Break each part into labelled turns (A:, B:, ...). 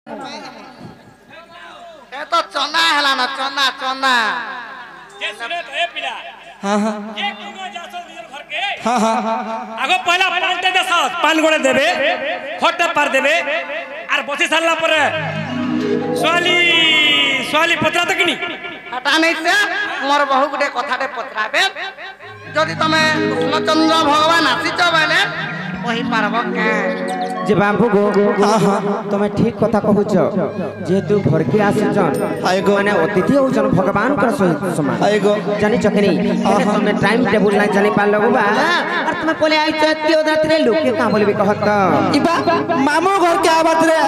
A: ए तो चना हला ना चना चना
B: जे सुने तो ए पिला
C: हां हां
B: ये कुनो जासो नियर घर के
C: हां हां
B: आगो पहला पानते देसो पान गोड़े देबे खटे पार देबे आर बसी सारला परे स्वाली स्वाली पत्रा तकनी
A: हटा नहीं से मोर बहु गुटे कथाटे पत्राबे जदि तमे कृष्णचंद्र भगवान आसीच बेले कहि पारबो के
D: जे बाबू गो हां हां तुम ठीक कथा कहूछ जेतु घर के आसीचन माने अतिथि होचन भगवान कर सहित समान
C: आएगो
D: जानि चकनी तुम टाइम टेबल ना जानि पालो बा और तुम बोले आई चती रात रे लोके का बोलबे कहत
C: इबा मामो घर के आबाद रे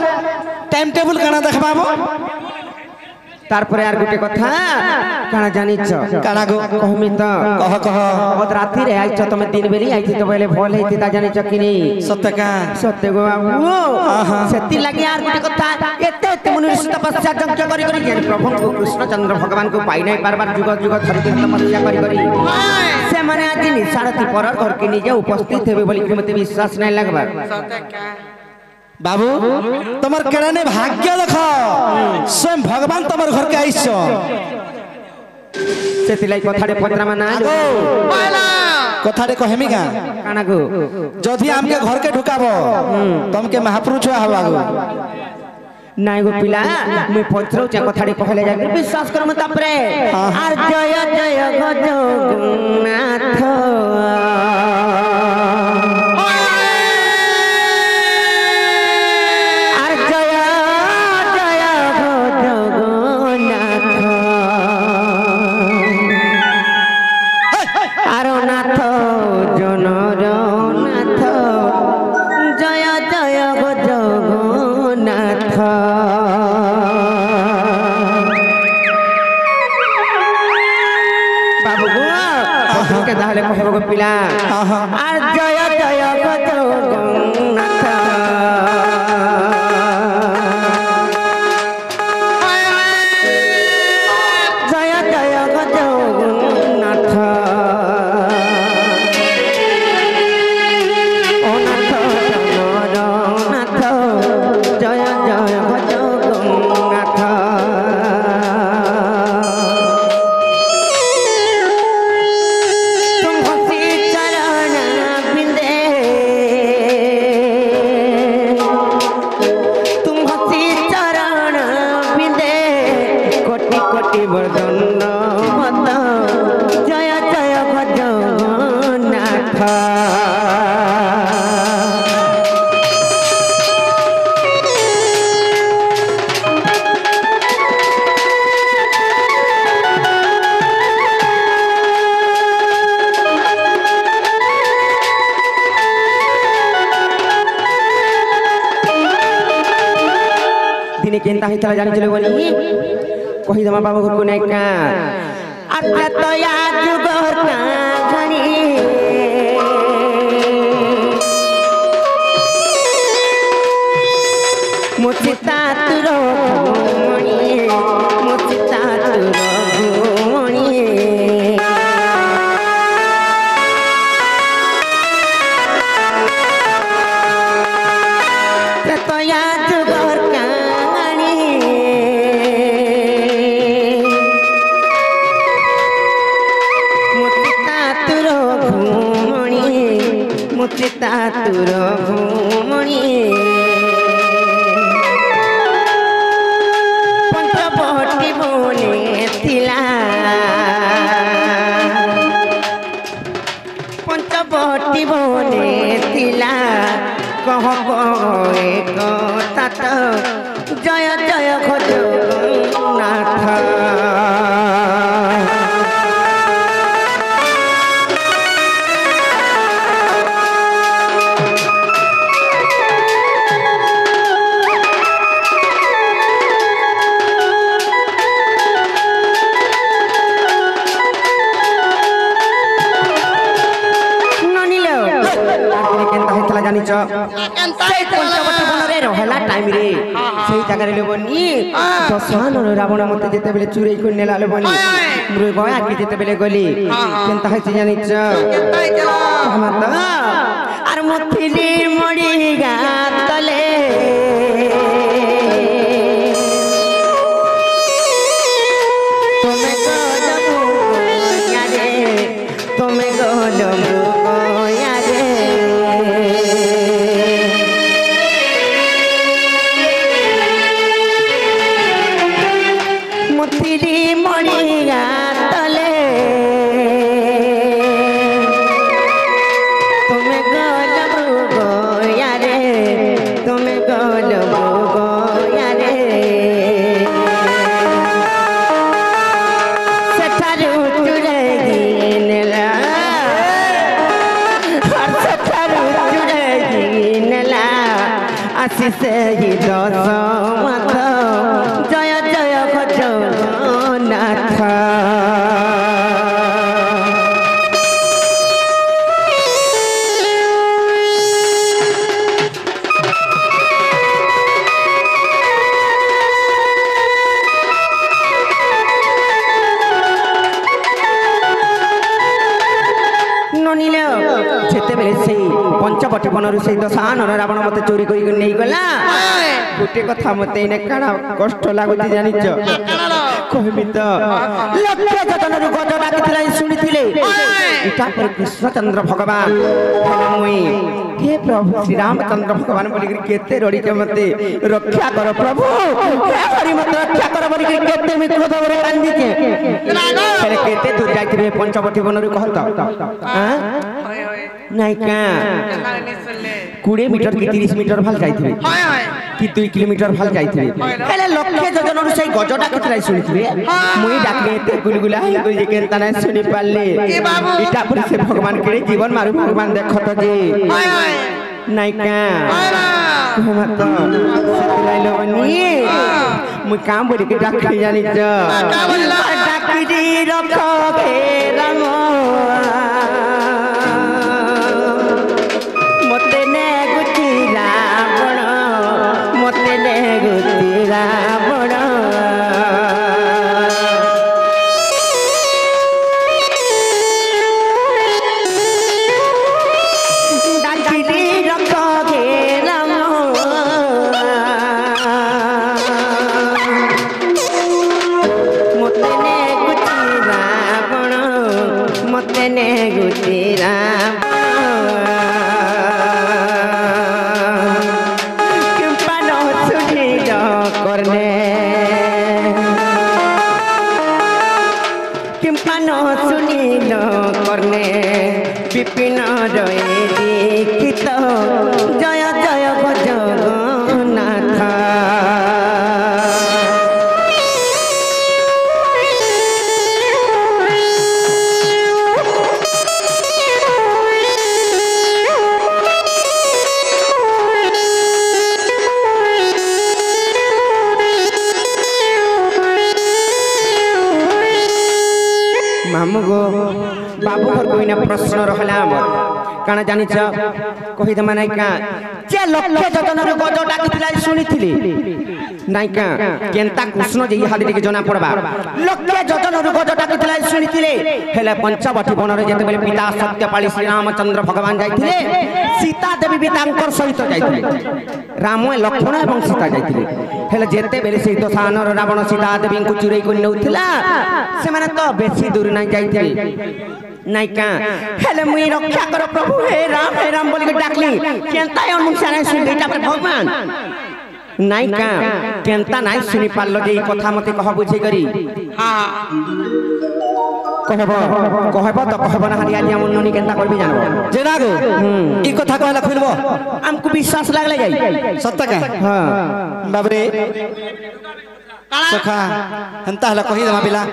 C: टाइम टेबल काना देखबाबो
D: तारपरे यार गुटे कथा काना जानिछ
C: काना गो
D: कहमी त कह ओद राती रे आइछ तुम दिन बेली आइथि तो बोले भल हेति ता जानिछ किनी
C: सत्य का
D: सत्य गो बाबू सेति लागि यार गुटे कथा एते एते मुनि तपस्या यज्ञ करी करी ज्ञान प्रभु को कृष्णचंद्र भगवान को पाई नहीं बार बार जुग जुग धरि के तपस्या करी करी से माने आज निसारती पर घर के निजे उपस्थित हेबे बोली के मते विश्वास नहीं लगबा
A: सत्य का
C: बाबू तमर केड़ाने भाग्य देखो स्वयं भगवान तमर घर के आइछ
D: सेति लागि कथाडे पत्रा माना
A: पाला
C: कथाडे कहमी का
D: काना गो
C: जदि हमके घर के ढुकाबो तमके महापुरुष छुआ हवागो
D: नाइ गो पिला मैं पत्रो चा कथाडे कहले जाके विश्वास कर मत अपरे आर जय जय गो जगन्नाथ आर जय जय गो जगन्नाथ आर नाथ जनर नाथ जय जय गो जगन्नाथ बाबू गो के दाहले कहबो गो पिला आर जय जय गो जगन्नाथ जय जय गो जगन्नाथ ओ नाथ जनर नाथ जय जय गो जगन्नाथ तुम हसी चरण बिंदे तुम हसी चरण बिंदे कोटि कोटि वर्धन मत जय जय जगन्नाथ दिने केनता हितला जानि चले बोली कहि दमा बाबू घर को नै का आत्मा तो याद घर का घणी मुचिता तुरो मणि मुचिता तुरो मणि तो याद घर कहानी मुचिता तुरो घूमणी मुचिता तुरो घूमणी पंचवटी बोले थिला पंचवटी बोले थिला कह एक तात जय जय गो जगन्नाथ ननिलो केनता हितला जानिछ সেই পঞ্চবটি বনরে রহলা টাইম রে সেই জায়গায় লেবনি দশান রাবণ মতে যেতে বেলে চুরি করে নেলা লেবনি মৃগ আগে যেতে বেলে গলি কেনতা হইছে জানিছ মাতা আর মথিলি মড়ি গাতলে ବନରୁ ସେଇ ଦଶାନନ ରାବଣ ମତେ ଚୋରି କରିକି ନେଇଗଲା ଗୋଟେ କଥା ମତେ ଏଇନେ କାଣା କଷ୍ଟ ଲାଗୁଛି ଜାଣିଛ କହିବି ତ ଲକ୍ଷ ଯୋଜନରୁ ଗଜ ଡାକିଥିଲା ଶୁଣିଥିଲେ ଏଟା ପରେ କୃଷ୍ଣଚନ୍ଦ୍ର ଭଗବାନ ମୁଇଁ हे प्रभु श्री रामचंद्र भगवान बोली केते रड़ीके मते रक्षा कर प्रभु हे हरि मत रक्षा कर बोली केते मी क्रोध रे कांदी के पहले केते दूर जाइथिबे पंचवटी बनरु कहत हां नाही का 20 मीटर की 30 मीटर भल जाइथिबे हाय हाय कि 2 किलोमीटर भल जाइथिबे पहले लक्ष्य जोजनरु सही गजटा कतलाई सुनिथिबे मुई डाकले एते गुलगुला हे गुल जे केनता नै सुनि पाले ए बाबू इटा पर से भगवान के जीवन मारू भगवान देखत जे हाय हाय नाही का मत सतलाइलो बनी मुई काम बोली के डाकली जानि छ का बोलला डाकी दी रखो घेरम मते ने गुती रावण मते ने गुती रावण डाकी रखो घेरम मते ने गुती रावण मते ने गुती रावण विपिन रये दीक्षित जय जय जगन्नाथ मामू गो बाबू घर कोई ना प्रश्न रहला हमर काना जानि छ कहि दमा नै का जे लक्ष्य जोजनरु गज डाकिथिला सुनिथिली नै का केनता कृष्ण जे हादी के जना पड़बा लक्ष्य जोजनरु गज डाकिथिला सुनिथिले हेले पंचवटी बनरे जते बेले पिता सत्यपाली श्री रामचंद्र भगवान जाइथिले सीता देवी भी तांकर सहित जाइथिले राम लक्ष्मण एवं सीता जाइथिले हेले जते बेले से दशानन रावण सीता देवी को चुरै को नउथिला से माने तो बेसी दूर नै जाइथिले নাই কা হেলে মুই রক্ষা কর প্রভু হে রাম বলি ডাকলি কেনতা অনুসার শুনি এটা ভগবান নাই কা কেনতা নাই শুনি পারলো যে এই কথা মতে কহ বুঝি করি হ্যাঁ कहब तो कहब ना हरिया जी हमन ननी केनता करबी जानबो जेना गो ई कथा कहला खुलबो हमको विश्वास लागले जाई सत्य का हां बाबरे सखा हंता हला कहि दमा बिला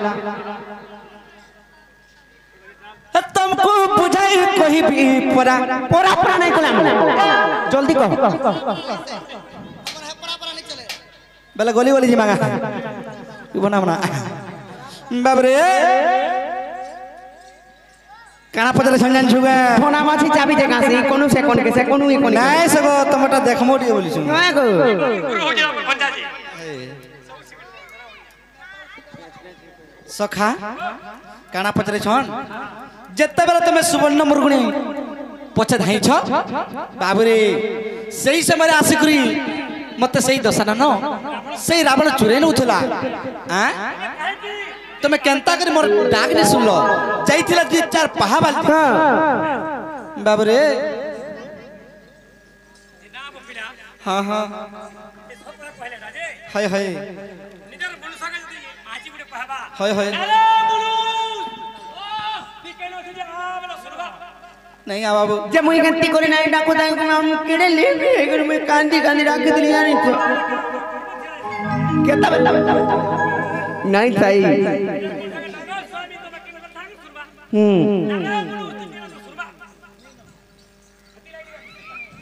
D: तुमको बुझाई कोई भी परा परा परा नहीं कला जल्दी कहो बेला गोली गोली जी मांगा बना बना बाबरे काना पतले संजान छुगा फोना माछी चाबी जगह से कोनु से कोन के से कोनु ई कोन नहीं सगो तमटा देखमो दिए बोली छु हां गो सखा काना पतले छन जत्ते बेला तमे सुवर्ण मुर्गुणी पछे धाई छ बाबुरे सही समय आसिकरी मते सही दशानन सही रावण चुरे नउथला हां तमे केनता करी मोर डाक ने सुनलो जाइथिला दि चार पहा बाल बाबुरे हां हां हाय हाय निजर बोलु सके जदी आजी गुडे पहाबा हाय हाय नहीं आ बाबू जे मुई गंती करे नाही डाको दाई नाम केडे ले एगर में कांदी कांदी राख दिली जानी तो केता बता नहीं ताई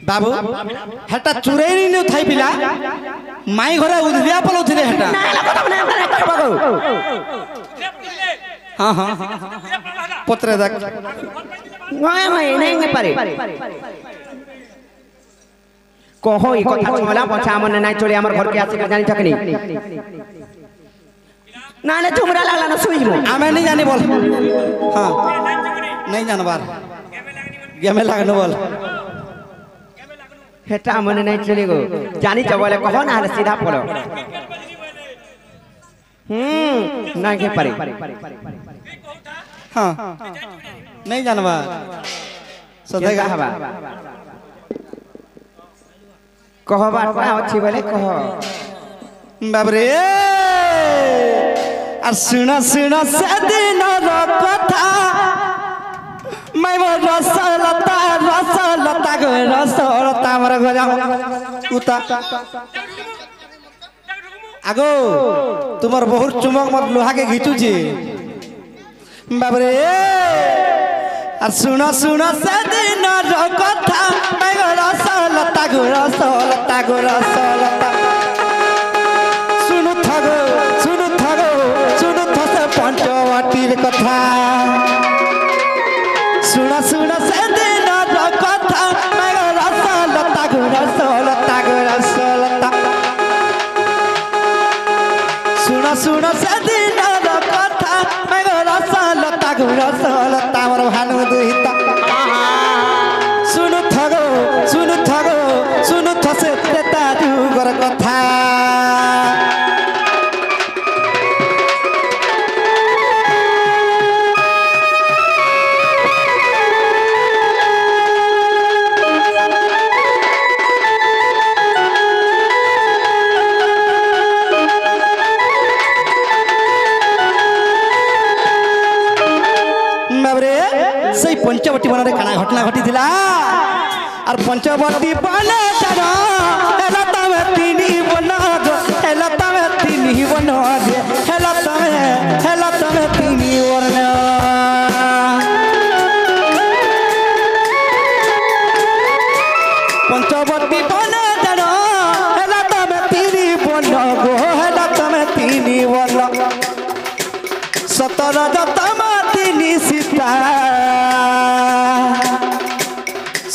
D: बाबू हटा चुरे नहीं थाई पिला माई घरे उधरिया पलोथिले हटा हां हां पत्रे देख नहीं पारे कहो ई कथा छला पछा मन नहीं चले हमर घर के आसे के जानी छकनी ना ने तुमरा लागला न सुई मो आमे नहीं जानी बोल हां नहीं जानबार गेमे लागनो बोल हेटा मने नहीं चलेगो जानी चबले कहो ना सीधा पड़ो नहीं के पारे
C: हाँ नहीं जानबा
D: सदेगा हवा कहो बात अच्छी बोले कहो
C: बाबरे আর শুনা শুনা সেদিন কথা মাই রসলতা রসলতা গো রসলতা আমার গজা উতা আগো তোমার বহুর চুমক মত লোহাকে ঘিচুছি বাবরে আর শুনা শুনা সেদিন কথা মাই রসলতা গো রসলতা গো রসলতা पंचवटीर कथा सुना सुना से दिन कथा रसलता गो रसलता गो रसलता सुना सुना से दिन कथा रसलता गो रसलता मोर भानु दुहिता सुनु थगो सुनु थसे तेता जुगर कथा पंचवटी बन काना घटना घटी थिला और पंचवटी बन तारा एला तमे तीनी बन गो एला तमे तीनी बन दे एला तमे तीनी वर्ण पंचवटी बन तारा एला तमे तीनी बन गो एला तमे तीनी वर्ण 17 जतमा तीनी सीता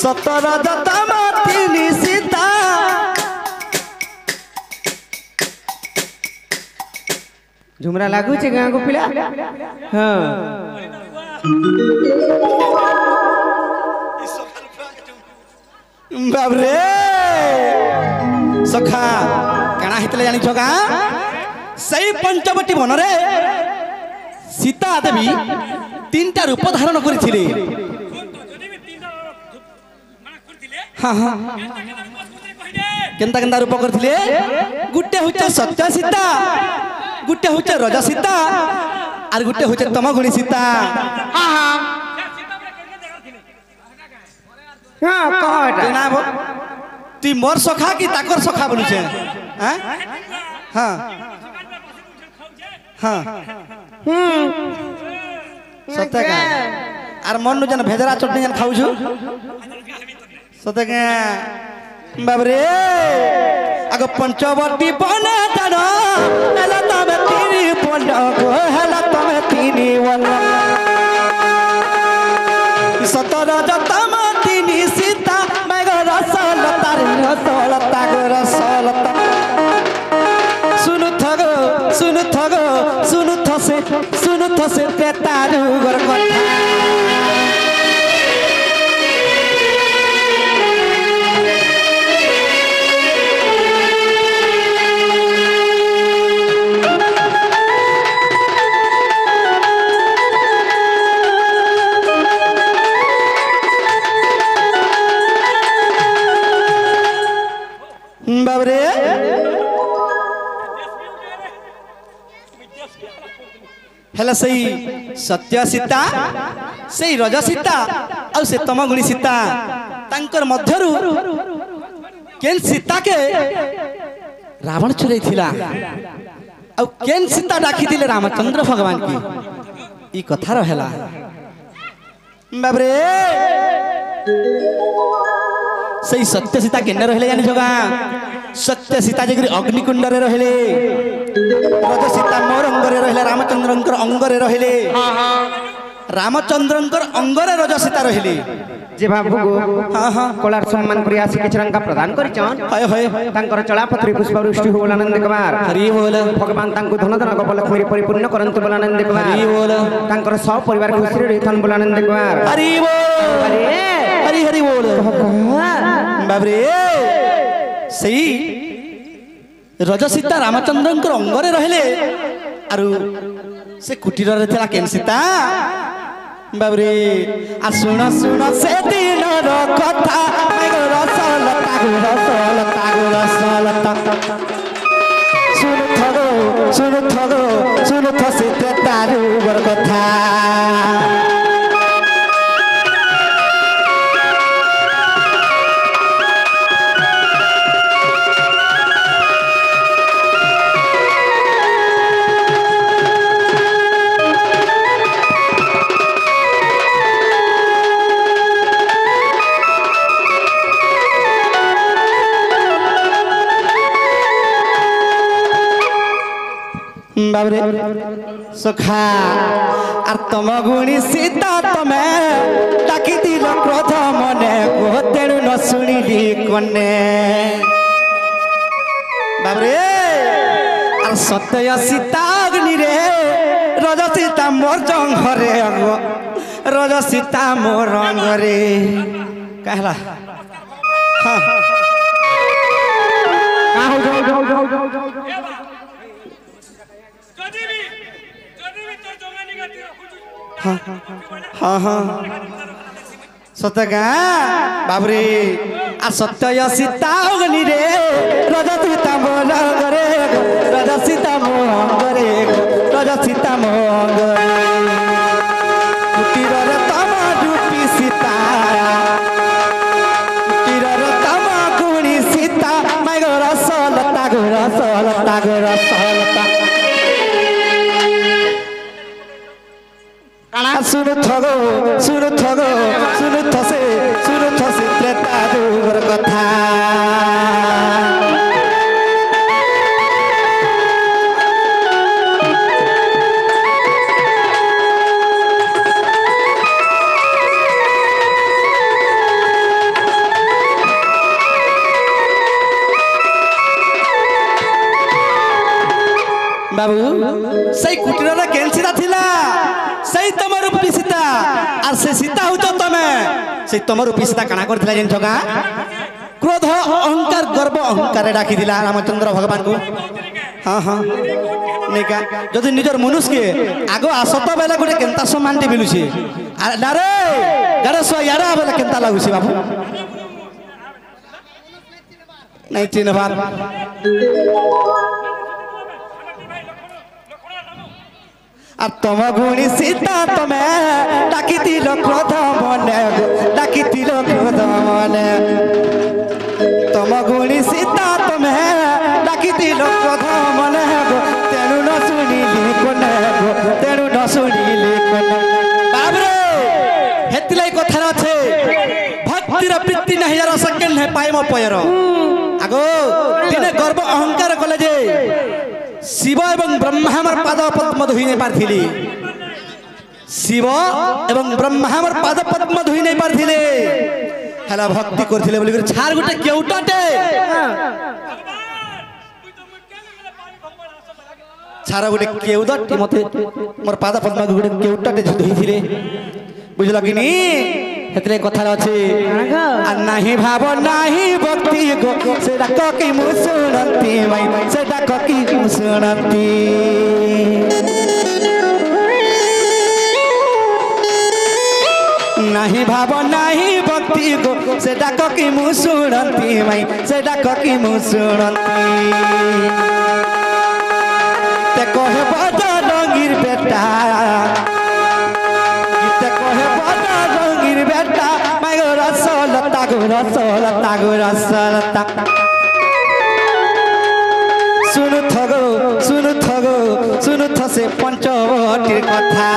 C: 17 जतमा तीनी सीता
D: झुमरा लागू छे गाँ को पिला हाँ
C: बाबरे सखा काना हितले जानी छका सही पंचवटी बनरे सीता देवी 3टा रूप धारण करिथिले हाँ हाँ केंता केंता रूप करथिले गुटे होचे सत्य सीता गुटे होचे रज सीता और गुटे होचे तमगुणी सीता
A: हाँ हाँ
D: हाँ कहो एटा
C: ना बो ती मोर सखा की ताकर सखा बनुछे हैं हाँ हाँ सत्य का आर मन जन भेजरा चटनी जन खाऊ छु सत्य का बाबरे आगो पंचवटी बने तानो एला तमे तीनी बन गो एला तमे तीनी वन 17 जतमा तीनी सीता मैं गो रसलता रे रसलता गो रसलता सुनु थसे तेता जुगर कथा बाबरे हेला सही सत्य सीता सही रज सीता और से तमगुणी सीता तांकर मध्यरु केन सीता के रावण चुरई थिला और केन सीता डाकी दिले रामचंद्र भगवान की ई कथा रहेला बाबरे सही सत्य सीता केने रहले जानि जगा सत्य सीता जगरी अग्निकुंड रे रहले रज सीता मोर अंगरे रहले रामचंद्रंकर अंगरे रहले रामचंद्रंकर अंगरे रज सीता रहले
D: जे बाबू गो हाँ हाँ कोलार सम्मान करी आसी के रंगा प्रदान करिचन
C: हाय हाय
D: तांकर चलापत्री पुष्पवृष्टि हो आनंद कुमार
C: हरि बोल
D: भगवान तांको धन धन गोपलक्ष्मी परिपूर्ण करंतु बोल आनंद कुमार
C: हरि बोल
D: तांकर सब परिवार खुशी रे रहथन बोल आनंद कुमार
C: हरि बोल
D: अरे
C: हरि हरि बोल बाबरे सही रज सीता रामचंद्र अंगरे रहले आरु से कुटीर रे थिला केन सीता बाबरे आ सुन सुन से दिन रो कथा रसलता सुन थो से तारू बर कथा बाबरे सुखा आर तम गुणी सीता तमे ताकि दिल क्रोध मने को तेणु न शुणिली कने बाबरे आर सत्य सीता अग्नि रे रज सीता मोर जंघरे रज सीता मोर रंगरे कहला हाँ हाँ हाँ सतगा बाबरे आ सत्य सीता अग्नि रे रज सीता मोर रे रज सीता मोर रे रज सीता मोर कुटीर रे तम रूपी सीता कुटीर रे तम गुणी सीता माय गो रसलता गो रसलता गो रसलता सुन थसे त्रेता दूर कथा बाबू सही कुटीर केन सीता थिला सही तुम रूपी सीता और से सीता हो तमे से तुम रूपी सीता काना करथिला जेन जगा क्रोध अहंकार गर्व अहंकार डाकी दिला रामचंद्र भगवान को हाँ हाँ नेका जदि निजर मनुष्य के आगो आसत बेला गोटे केनता सम्मान मिलुछि नारे गारे सो यारा बेला केनता लागुछि बाबू नहीं चिन्हबार আর তম গুণী সীতা তমে ডাকি দিল ক্রোধ মনে ডাকি দিল ক্রোধ মনে তম গুণী সীতা তমে ডাকি দিল ক্রোধ মনে তেণু ন শুনিলি কোনে তেণু ন শুনিলি কোনে বাবরে হেতিলাই কথা আছে ভক্তির বৃত্তি নাই যার সেকেন্ড হে পাইম পয়র আগো দিনে গর্ব অহংকার কলে যে शिव एवं ब्रह्मा हमर पाद पद्म धोई नहीं पारथिले शिव एवं ब्रह्मा हमर पाद पद्म धोई नहीं पारथिले हला भक्ति करथिले बोली कर छार गुटे केउटाटे छार गुटे केउदट मते मोर पाद पद्म गुटे केउटाटे धोई थिले बुझला कि नी हेतरे कथा अछि आ नाही भाव नाही भक्ति गो सेटा ककी मुसुनंती माई सेटा ककी मुसुनंती नाही भाव नाही भक्ति गो सेटा ककी मुसुनंती माई सेटा ककी मुसुनंती ते कहे बजा रंगीर बेटा ते कहे बजा रंगीर बेटा माय गो रसलता गो रसलता गो रसलता सुनु थसे पंचवटीर कथा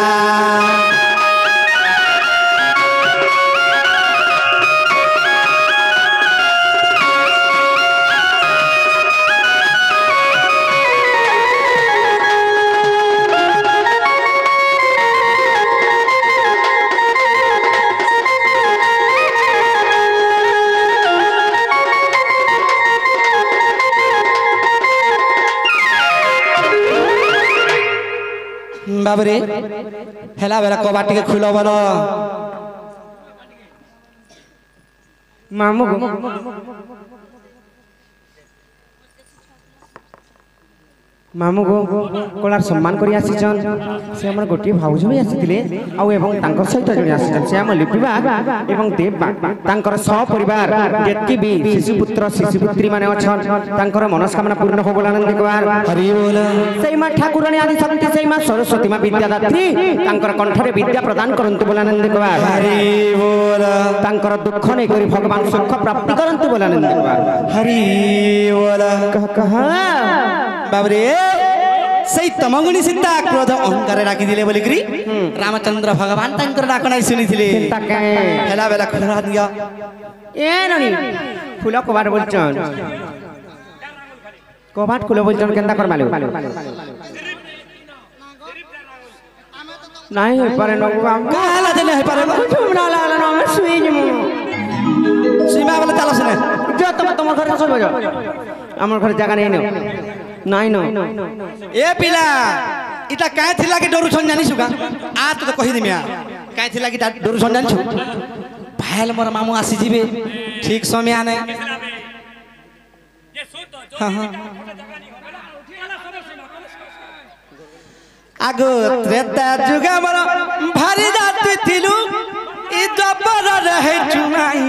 C: बाबरे हेला बेला कबाटी के खुलो बोलो
D: ମାମୁଁ ମାମୁଁ କଳାର ସମ୍ମାନ କରି ଆସିଛନ୍ ସେ ଆମର ଗୋଟିଏ ଭାଉଜ ବି ଆସିଥିଲେ ଆଉ ଏବଂ ତାଙ୍କ ସହିତ ଜଣେ ଆସିଛନ୍ ସେ ଆମ ଲିପିବା ଏବଂ ଦେବ ତାଙ୍କର ସପରିବାର ଯେତିକି ବି ଶିଶୁପୁତ୍ର ଶିଶୁପୁତ୍ରୀ ମାନେ ଅଛନ୍ ତାଙ୍କର ମନସ୍କାମନା ପୂର୍ଣ୍ଣ ହବ ବୋଲି ଆନନ୍ଦ କୁମାର
C: ହରି ବୋଲ
D: ସେଇ ମା ଠାକୁରାଣୀ ଆଦି ଶକ୍ତି ସେଇ ମା ସରସ୍ୱତୀ ମା ବିଦ୍ୟାଦାତ୍ରୀ ତାଙ୍କର କଣ୍ଠରେ ବିଦ୍ୟା ପ୍ରଦାନ କରନ୍ତୁ ବୋଲି ଆନନ୍ଦ କୁମାର
C: ହରି ବୋଲ
D: ତାଙ୍କର ଦୁଃଖ ନେଇକରି ଭଗବାନ ସୁଖ ପ୍ରାପ୍ତି କରନ୍ତୁ ବୋଲି ଆନନ୍ଦ କୁମାର
C: ହରି ବୋଲ
D: କହ
C: ବାବରେ ସେଇ ତମଗୁଣି ସୀତା କ୍ରୋଧ ଅହଙ୍କାରେ ଡାକିଥିଲେ ବୋଲିକିରି ରାମଚନ୍ଦ୍ର ଭଗବାନ ତାଙ୍କର ଡାକ ନାଇଁ ଶୁଣିଥିଲେ ହେଲା ବେଲା ଖୋଲା ଦିଅ
D: ଏ ନଣି ଫୁଲ କବାଟ ବୋଲଛନ୍ କବାଟ ଖୁଲ ବୋଲଛନ୍ କେନ୍ତା କରମାଲୁ ନାଇଁ ହେଇପାରେ ନଗୁ
C: କାଲା ଦେଲେ ହେଇପାରେ
D: ঝুমনা লালা না আমি শুয়ে যাবো
C: সীমা বলে চালো শুনে
D: যা তোমার ঘরে শুয়ে যাও আমার ঘরে জায়গা নেই নাও নাই না
C: এ পিলা ইটা কায় থিলা কি ডরু ছন জানিছু কা আ তো কহি দিমি আ কায় থিলা কি ডরু ছন জানিছু ভাইল মোর মামু আসি জিবে ঠিক সময় আনে আগো ত্রেতা যুগা মোর ভারি রাতি থিলু ই জবর রহে চুমাই